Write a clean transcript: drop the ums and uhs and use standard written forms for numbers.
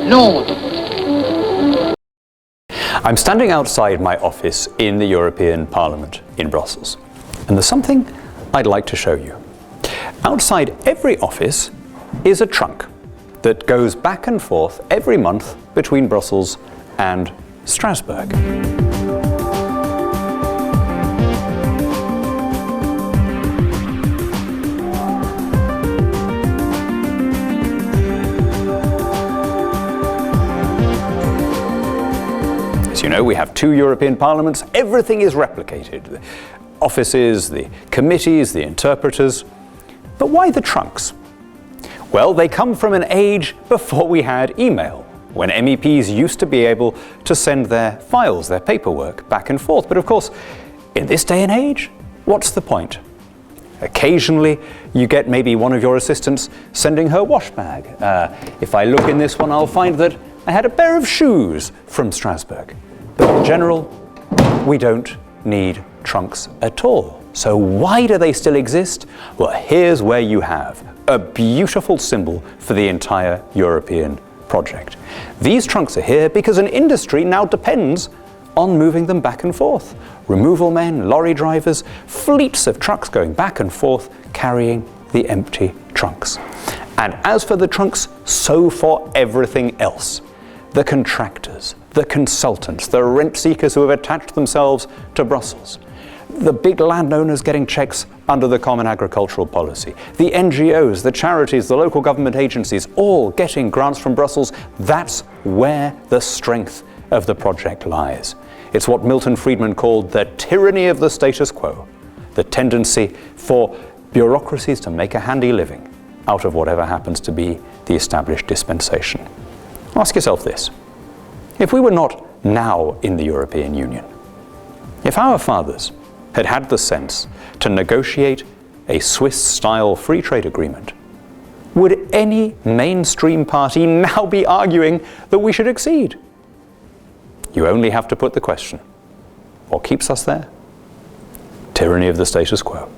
Londres. I'm standing outside my office in the European Parliament in Brussels, and there's something I'd like to show you. Outside every office is a trunk that goes back and forth every month between Brussels and Strasbourg. As you know, we have 2 European parliaments. Everything is replicated. The offices, the committees, the interpreters. But why the trunks? Well, they come from an age before we had email, when MEPs used to be able to send their files, their paperwork, back and forth. But of course, in this day and age, what's the point? Occasionally, you get maybe one of your assistants sending her wash bag. If I look in this one, I'll find that I had a pair of shoes from Strasbourg. But in general, we don't need trunks at all. So why do they still exist? Well, here's where you have a beautiful symbol for the entire European project. These trunks are here because an industry now depends on moving them back and forth. Removal men, lorry drivers, fleets of trucks going back and forth carrying the empty trunks. And as for the trunks, so for everything else. The contractors, the consultants, the rent seekers who have attached themselves to Brussels, the big landowners getting checks under the Common Agricultural Policy, the NGOs, the charities, the local government agencies, all getting grants from Brussels. That's where the strength of the project lies. It's what Milton Friedman called the tyranny of the status quo, the tendency for bureaucracies to make a handy living out of whatever happens to be the established dispensation. Ask yourself this: if we were not now in the European Union, if our fathers had had the sense to negotiate a Swiss-style free trade agreement, would any mainstream party now be arguing that we should accede? You only have to put the question: what keeps us there? Tyranny of the status quo.